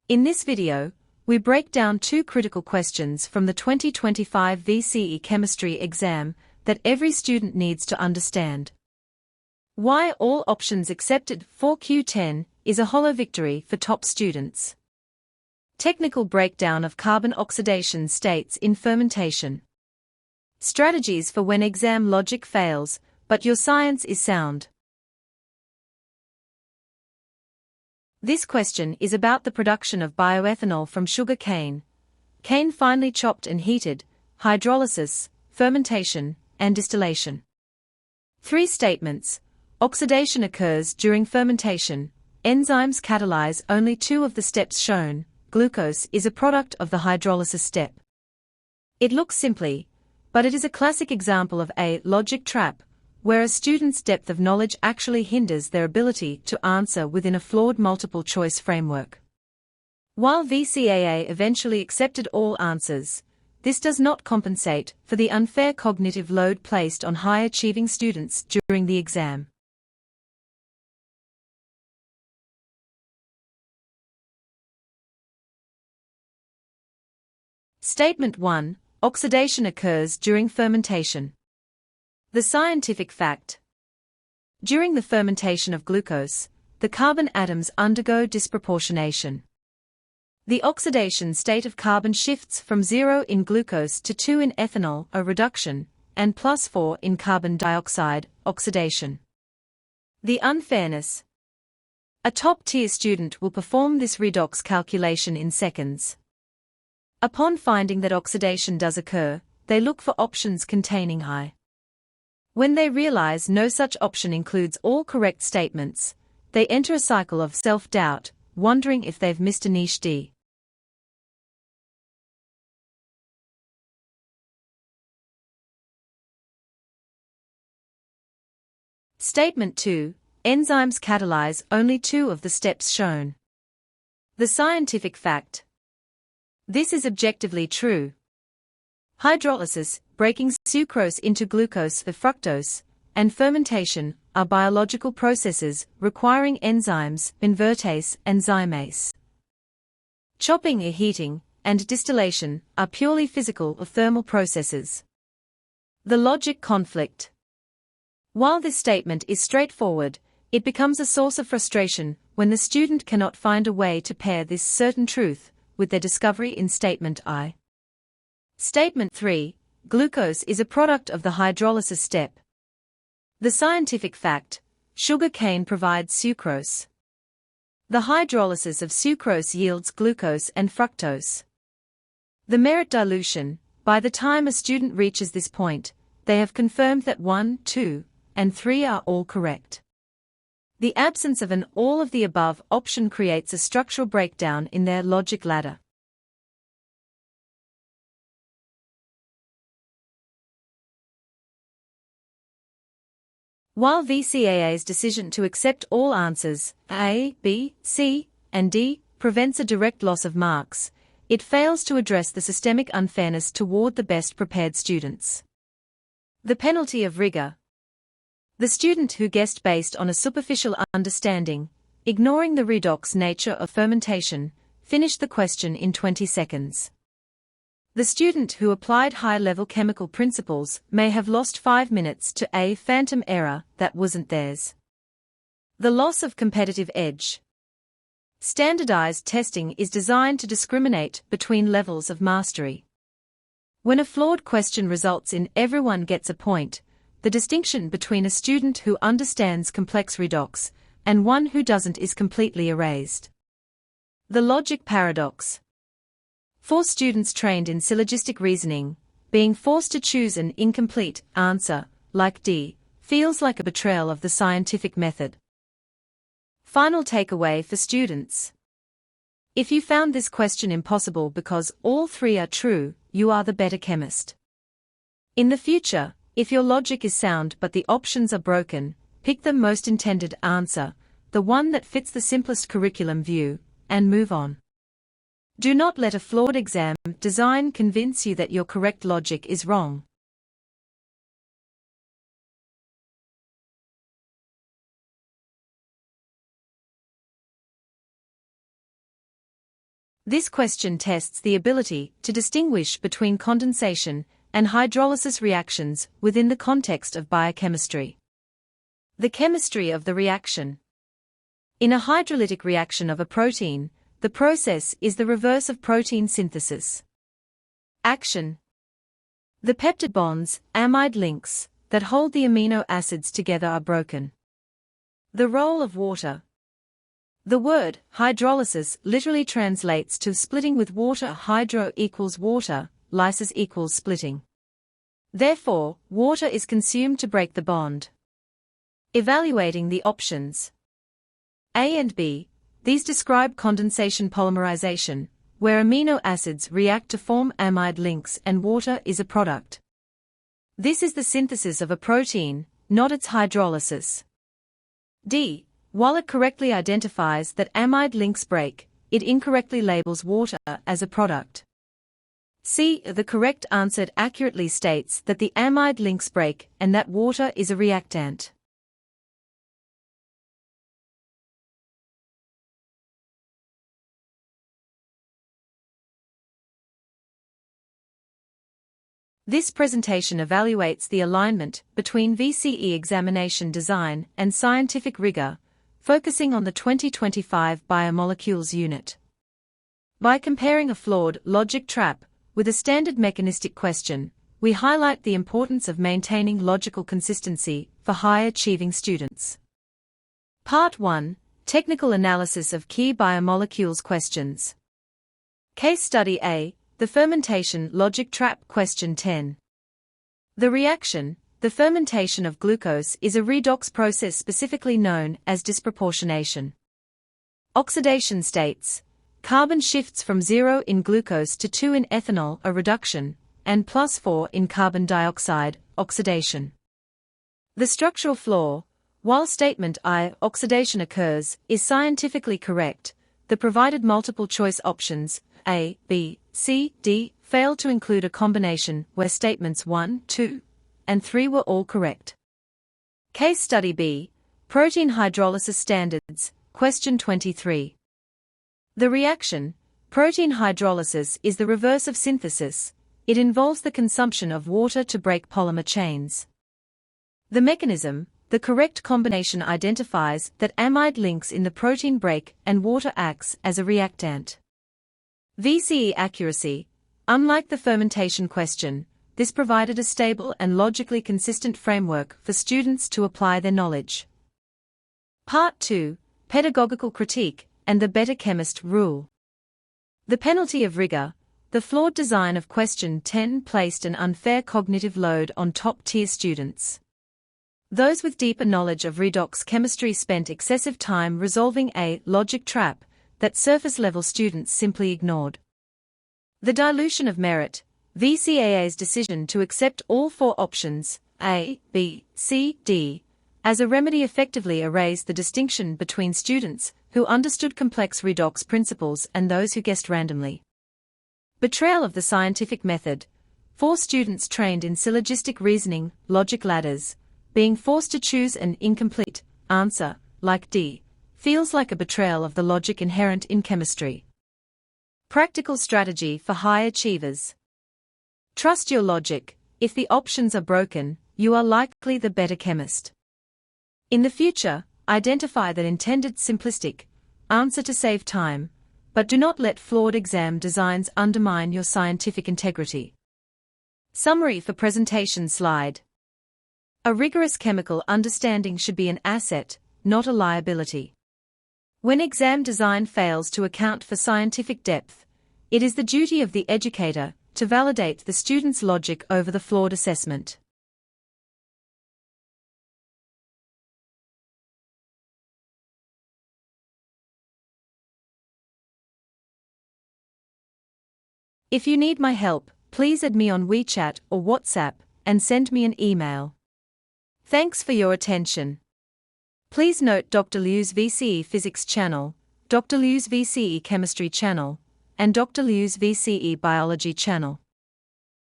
In this video, we break down two critical questions from the 2025 VCE Chemistry exam that every student needs to understand. Why all options accepted for Q10 is a hollow victory for top students. Technical breakdown of carbon oxidation states in fermentation. Strategies for when exam logic fails, but your science is sound. This question is about the production of bioethanol from sugar cane finely chopped and heated, hydrolysis, fermentation, and distillation. Three statements. Oxidation occurs during fermentation. Enzymes catalyze only two of the steps shown. Glucose is a product of the hydrolysis step. It looks simply, but it is a classic example of a logic trap, where a student's depth of knowledge actually hinders their ability to answer within a flawed multiple-choice framework. While VCAA eventually accepted all answers, this does not compensate for the unfair cognitive load placed on high-achieving students during the exam. Statement 1. Oxidation occurs during fermentation. The scientific fact. During the fermentation of glucose, the carbon atoms undergo disproportionation. The oxidation state of carbon shifts from 0 in glucose to 2 in ethanol, a reduction, and +4 in carbon dioxide, oxidation. The unfairness. A top-tier student will perform this redox calculation in seconds. Upon finding that oxidation does occur, they look for options containing high. When they realize no such option includes all correct statements, they enter a cycle of self-doubt, wondering if they've missed a niche D. Statement 2. Enzymes catalyze only two of the steps shown. The scientific fact. This is objectively true. Hydrolysis, breaking sucrose into glucose or fructose, and fermentation are biological processes requiring enzymes, invertase and zymase. Chopping or heating, and distillation are purely physical or thermal processes. The logic conflict. While this statement is straightforward, it becomes a source of frustration when the student cannot find a way to pair this certain truth with their discovery in Statement I. Statement 3. Glucose is a product of the hydrolysis step. The scientific fact. Sugar cane provides sucrose. The hydrolysis of sucrose yields glucose and fructose. The merit dilution. By the time a student reaches this point, they have confirmed that 1, 2, and 3 are all correct. The absence of an all of the above option creates a structural breakdown in their logic ladder. While VCAA's decision to accept all answers, A, B, C, and D, prevents a direct loss of marks, it fails to address the systemic unfairness toward the best prepared students. The penalty of rigor. The student who guessed based on a superficial understanding, ignoring the redox nature of fermentation, finished the question in 20 seconds. The student who applied high-level chemical principles may have lost 5 minutes to a phantom error that wasn't theirs. The loss of competitive edge. Standardized testing is designed to discriminate between levels of mastery. When a flawed question results in everyone gets a point, the distinction between a student who understands complex redox and one who doesn't is completely erased. The logic paradox. For students trained in syllogistic reasoning, being forced to choose an incomplete answer, like D, feels like a betrayal of the scientific method. Final takeaway for students. If you found this question impossible because all three are true, you are the better chemist. In the future, if your logic is sound but the options are broken, pick the most intended answer, the one that fits the simplest curriculum view, and move on. Do not let a flawed exam design convince you that your correct logic is wrong. This question tests the ability to distinguish between condensation and hydrolysis reactions within the context of biochemistry. The chemistry of the reaction. In a hydrolytic reaction of a protein, the process is the reverse of protein synthesis. Action. The peptide bonds, amide links, that hold the amino acids together are broken. The role of water. The word hydrolysis literally translates to splitting with water. Hydro equals water, lysis equals splitting. Therefore, water is consumed to break the bond. Evaluating the options. A and B. These describe condensation polymerization, where amino acids react to form amide links and water is a product. This is the synthesis of a protein, not its hydrolysis. D. While it correctly identifies that amide links break, it incorrectly labels water as a product. C. The correct answer accurately states that the amide links break and that water is a reactant. This presentation evaluates the alignment between VCE examination design and scientific rigor, focusing on the 2025 Biomolecules unit. By comparing a flawed logic trap with a standard mechanistic question, we highlight the importance of maintaining logical consistency for high-achieving students. Part 1. Technical analysis of key biomolecules questions. Case Study A. The Fermentation Logic Trap Question 10. The reaction, the fermentation of glucose, is a redox process specifically known as disproportionation. Oxidation states, carbon shifts from 0 in glucose to 2 in ethanol, a reduction, and +4 in carbon dioxide, oxidation. The structural flaw, while statement I, oxidation occurs, is scientifically correct, the provided multiple choice options, A, B, C, D, fail to include a combination where statements 1, 2, and 3 were all correct. Case Study B. Protein Hydrolysis Standards, Question 23. The reaction, protein hydrolysis, is the reverse of synthesis. It involves the consumption of water to break polymer chains. The mechanism, the correct combination identifies that amide links in the protein break and water acts as a reactant. VCE accuracy. Unlike the fermentation question, this provided a stable and logically consistent framework for students to apply their knowledge. Part 2. Pedagogical critique and the better chemist rule. The penalty of rigor. The flawed design of question 10 placed an unfair cognitive load on top-tier students. Those with deeper knowledge of redox chemistry spent excessive time resolving a logic trap that surface-level students simply ignored. The dilution of merit. VCAA's decision to accept all 4 options, A, B, C, D, as a remedy effectively erased the distinction between students who understood complex redox principles and those who guessed randomly. Betrayal of the scientific method. 4 students trained in syllogistic reasoning, logic ladders, being forced to choose an incomplete answer, like D, feels like a betrayal of the logic inherent in chemistry. Practical strategy for high achievers. Trust your logic. If the options are broken, you are likely the better chemist. In the future, identify the intended simplistic answer to save time, but do not let flawed exam designs undermine your scientific integrity. Summary for presentation slide. A rigorous chemical understanding should be an asset, not a liability. When exam design fails to account for scientific depth, it is the duty of the educator to validate the student's logic over the flawed assessment. If you need my help, please add me on WeChat or WhatsApp and send me an email. Thanks for your attention. Please note Dr. Liu's VCE Physics channel, Dr. Liu's VCE Chemistry channel, and Dr. Liu's VCE Biology channel.